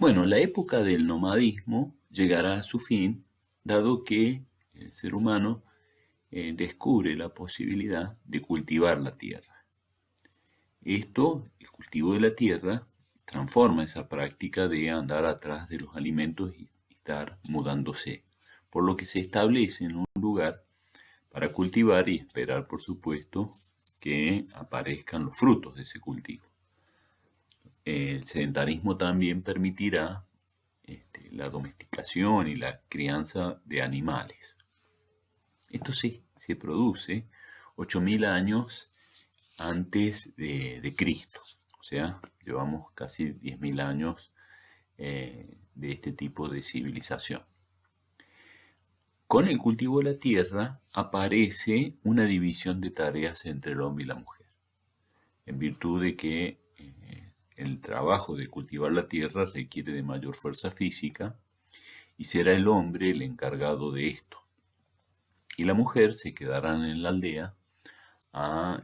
Bueno, la época del nomadismo llegará a su fin, dado que el ser humano descubre la posibilidad de cultivar la tierra. Esto, el cultivo de la tierra, transforma esa práctica de andar atrás de los alimentos y estar mudándose, por lo que se establece en un lugar para cultivar y esperar, por supuesto, que aparezcan los frutos de ese cultivo. El sedentarismo también permitirá la domesticación y la crianza de animales. Esto se produce 8.000 años antes de Cristo, o sea, llevamos casi 10.000 años de este tipo de civilización. Con el cultivo de la tierra aparece una división de tareas entre el hombre y la mujer, en virtud de que el trabajo de cultivar la tierra requiere de mayor fuerza física y será el hombre el encargado de esto. Y la mujer se quedará en la aldea a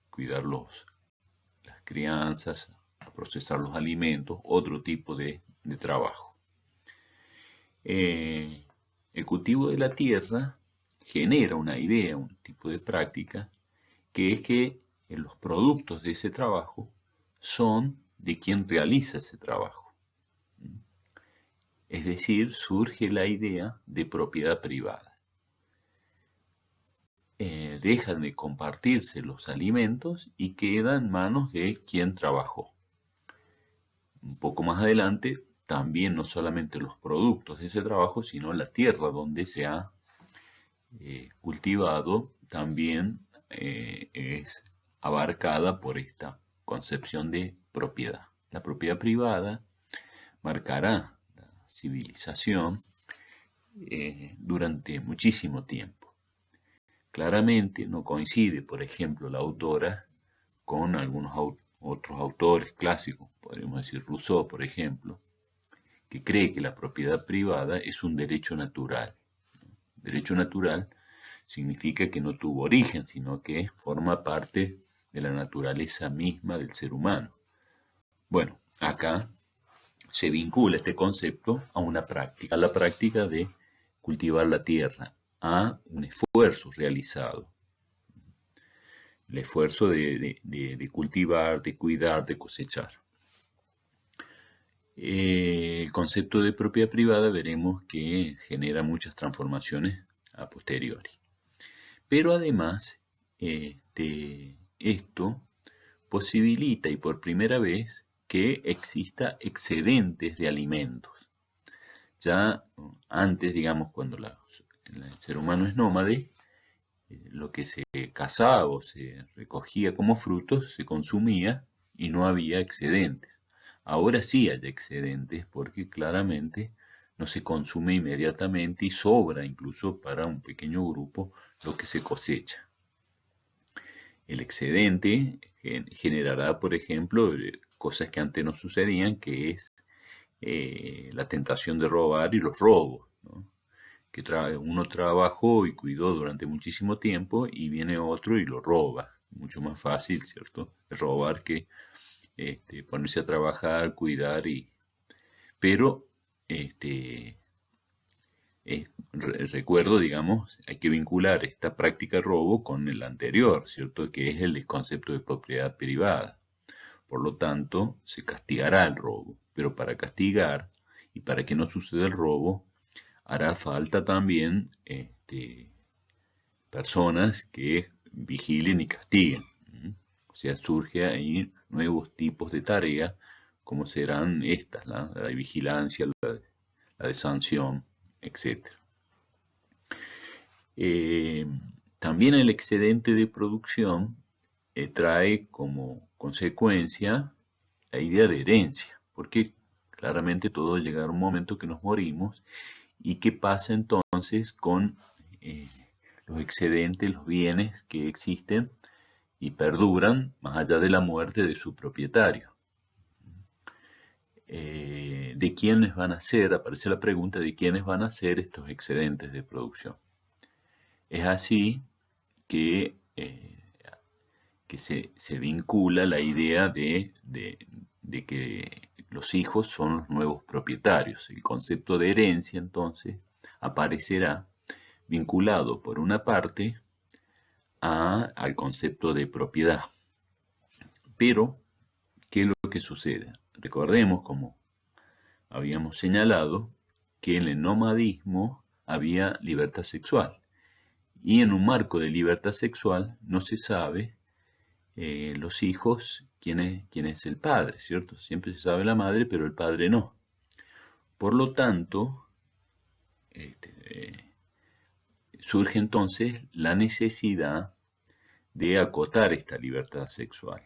cuidar las crianzas, a procesar los alimentos, otro tipo de trabajo. El cultivo de la tierra genera una idea, un tipo de práctica, que es que los productos de ese trabajo son de quien realiza ese trabajo. Es decir, surge la idea de propiedad privada. Dejan de compartirse los alimentos y queda en manos de quien trabajó. Un poco más adelante, también no solamente los productos de ese trabajo, sino la tierra donde se ha cultivado, también es abarcada por esta concepción de propiedad. La propiedad privada marcará la civilización durante muchísimo tiempo. Claramente no coincide, por ejemplo, la autora con algunos otros autores clásicos, podríamos decir Rousseau, por ejemplo, que cree que la propiedad privada es un derecho natural. Derecho natural significa que no tuvo origen, sino que forma parte de la naturaleza misma del ser humano. Bueno, acá se vincula este concepto a una práctica, a la práctica de cultivar la tierra, a un esfuerzo realizado. El esfuerzo de cultivar, de cuidar, de cosechar. El concepto de propiedad privada veremos que genera muchas transformaciones a posteriori. Pero además, esto posibilita y por primera vez que exista excedentes de alimentos. Ya antes, digamos, cuando el ser humano es nómade, lo que se cazaba o se recogía como frutos se consumía y no había excedentes. Ahora sí hay excedentes porque claramente no se consume inmediatamente y sobra incluso para un pequeño grupo lo que se cosecha. El excedente generará, por ejemplo, cosas que antes no sucedían, que es la tentación de robar y los robos, ¿no? Que uno trabajó y cuidó durante muchísimo tiempo y viene otro y lo roba. Mucho más fácil, ¿cierto? Robar que ponerse a trabajar, cuidar Pero, recuerdo, digamos, hay que vincular esta práctica de robo con el anterior, ¿cierto? Que es el concepto de propiedad privada. Por lo tanto, se castigará el robo. Pero para castigar y para que no suceda el robo, hará falta también personas que vigilen y castiguen. O sea, surge ahí nuevos tipos de tareas, como serán estas, la de vigilancia, la de sanción, etc. También el excedente de producción trae como consecuencia la idea de herencia, porque claramente todo llegará a un momento que nos morimos. ¿Y qué pasa entonces con los excedentes, los bienes que existen y perduran más allá de la muerte de su propietario? ¿De quiénes van a ser? Aparece la pregunta de quiénes van a ser estos excedentes de producción. Es así que se vincula la idea de que los hijos son los nuevos propietarios. El concepto de herencia, entonces, aparecerá vinculado, por una parte, al concepto de propiedad. Pero, ¿qué es lo que sucede? Recordemos, como habíamos señalado, que en el nomadismo había libertad sexual. Y en un marco de libertad sexual no se sabe los hijos quién es el padre, ¿cierto? Siempre se sabe la madre, pero el padre no. Por lo tanto, surge entonces la necesidad de acotar esta libertad sexual.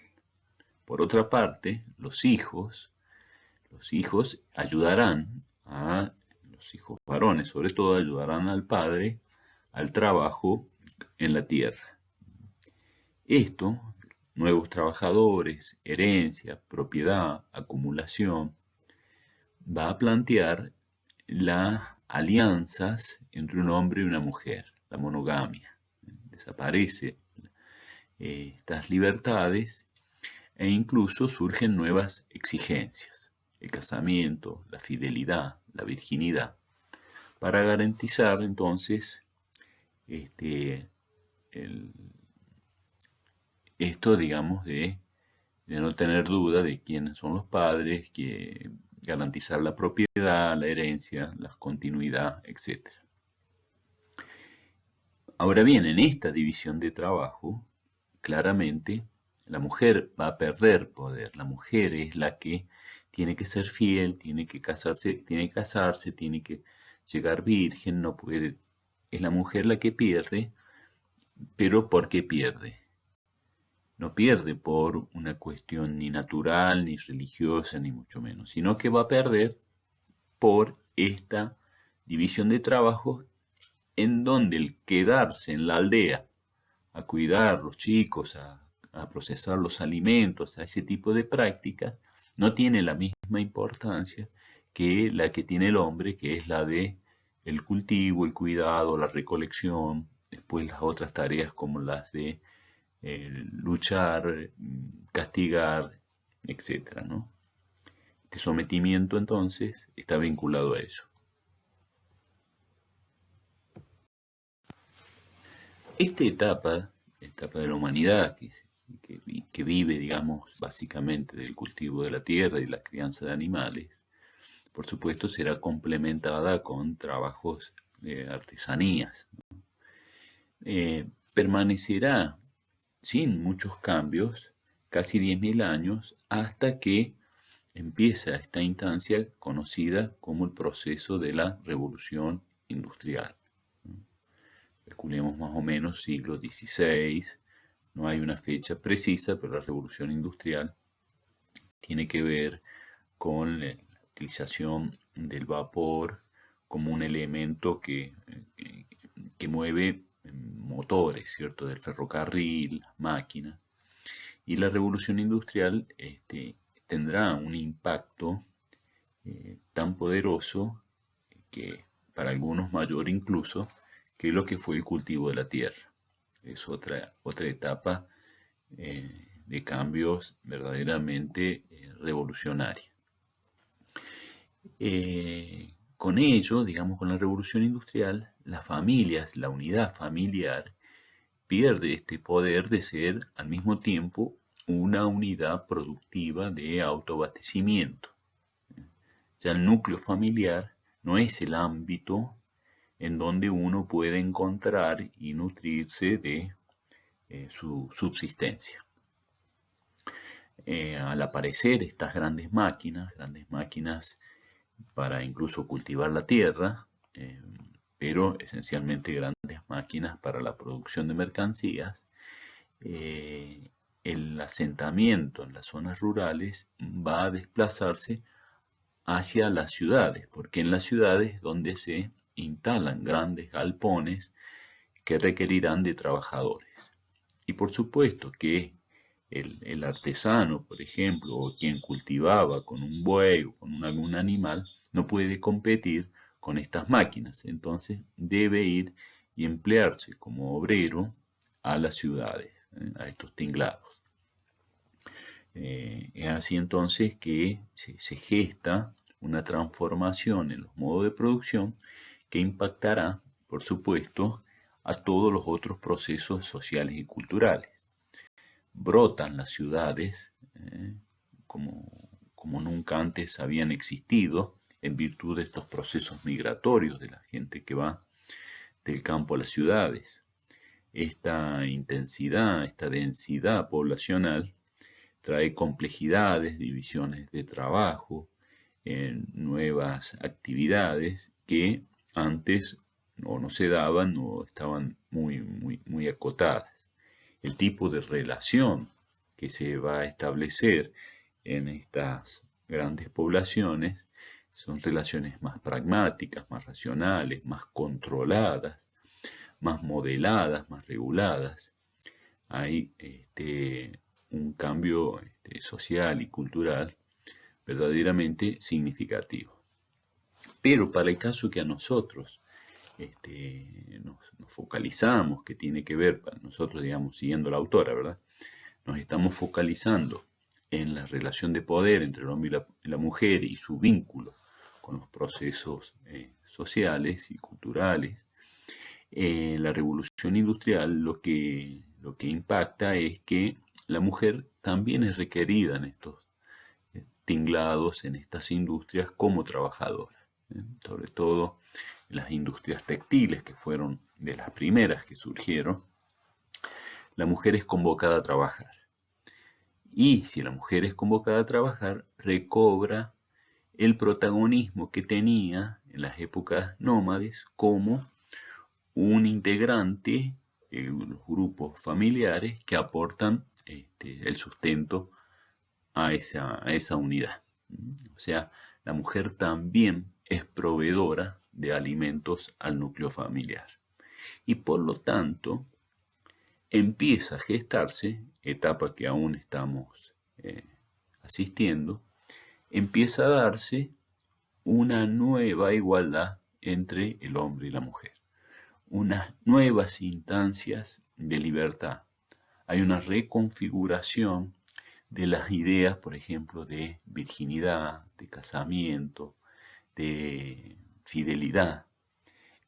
Por otra parte, los hijos ayudarán los hijos varones, sobre todo ayudarán al padre al trabajo en la tierra. Esto, nuevos trabajadores, herencia, propiedad, acumulación, va a plantear las alianzas entre un hombre y una mujer, la monogamia. Desaparece estas libertades e incluso surgen nuevas exigencias, el casamiento, la fidelidad, la virginidad, para garantizar entonces esto, digamos, de no tener duda de quiénes son los padres, que garantizar la propiedad, la herencia, la continuidad, etc. Ahora bien, en esta división de trabajo, claramente la mujer va a perder poder. La mujer es la que tiene que ser fiel, tiene que casarse, tiene que llegar virgen, no puede. Es la mujer la que pierde, pero ¿por qué pierde? No pierde por una cuestión ni natural, ni religiosa, ni mucho menos, sino que va a perder por esta división de trabajo en donde el quedarse en la aldea a cuidar los chicos, a procesar los alimentos, a ese tipo de prácticas, no tiene la misma importancia que la que tiene el hombre, que es la de el cultivo, el cuidado, la recolección, después las otras tareas como las de luchar, castigar, etc., ¿no? Este sometimiento entonces está vinculado a eso. Esta etapa de la humanidad que vive, digamos, básicamente del cultivo de la tierra y la crianza de animales, por supuesto será complementada con trabajos de artesanías. Permanecerá sin muchos cambios casi 10.000 años hasta que empieza esta instancia conocida como el proceso de la revolución industrial. Calculemos más o menos siglo XVI, no hay una fecha precisa, pero la revolución industrial tiene que ver con la utilización del vapor como un elemento que mueve motores, ¿cierto? Del ferrocarril, máquinas. Y la revolución industrial tendrá un impacto tan poderoso que para algunos mayor incluso que lo que fue el cultivo de la tierra. Es otra etapa de cambios verdaderamente revolucionaria. Con ello, digamos, con la revolución industrial, las familias, la unidad familiar, pierde este poder de ser al mismo tiempo una unidad productiva de autoabastecimiento. Ya el núcleo familiar no es el ámbito en donde uno puede encontrar y nutrirse de su subsistencia. Al aparecer estas grandes máquinas para incluso cultivar la tierra, pero esencialmente grandes máquinas para la producción de mercancías, el asentamiento en las zonas rurales va a desplazarse hacia las ciudades, porque en las ciudades es donde se instalan grandes galpones que requerirán de trabajadores. Y por supuesto que el artesano, por ejemplo, o quien cultivaba con un buey o con algún animal, no puede competir con estas máquinas. Entonces debe ir y emplearse como obrero a las ciudades, a estos tinglados. Es así entonces que se gesta una transformación en los modos de producción que impactará, por supuesto, a todos los otros procesos sociales y culturales. Brotan las ciudades como, como nunca antes habían existido en virtud de estos procesos migratorios de la gente que va del campo a las ciudades. Esta intensidad, esta densidad poblacional trae complejidades, divisiones de trabajo, nuevas actividades que antes no se daban o estaban muy acotadas. El tipo de relación que se va a establecer en estas grandes poblaciones son relaciones más pragmáticas, más racionales, más controladas, más modeladas, más reguladas. Hay un cambio social y cultural verdaderamente significativo. Pero para el caso que a nosotros nos focalizamos, que tiene que ver, para nosotros, digamos, siguiendo la autora, ¿verdad? Nos estamos focalizando en la relación de poder entre el hombre y la mujer y su vínculo con los procesos sociales y culturales. La revolución industrial lo que impacta es que la mujer también es requerida en estos tinglados, en estas industrias como trabajadora, sobre todo en las industrias textiles, que fueron de las primeras que surgieron. La mujer es convocada a trabajar. Y si la mujer es convocada a trabajar, recobra el protagonismo que tenía en las épocas nómades como un integrante de los grupos familiares que aportan el sustento a esa unidad. O sea, la mujer también es proveedora de alimentos al núcleo familiar. Y por lo tanto, empieza a gestarse, etapa que aún estamos asistiendo, empieza a darse una nueva igualdad entre el hombre y la mujer, unas nuevas instancias de libertad. Hay una reconfiguración de las ideas, por ejemplo, de virginidad, de casamiento, de fidelidad,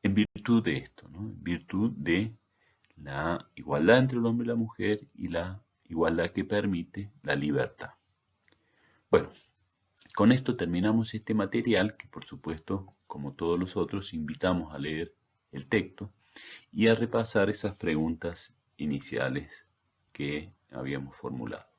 en virtud de esto, ¿no? En virtud de la igualdad entre el hombre y la mujer y la igualdad que permite la libertad. Bueno, con esto terminamos este material que, por supuesto, como todos los otros, invitamos a leer el texto y a repasar esas preguntas iniciales que habíamos formulado.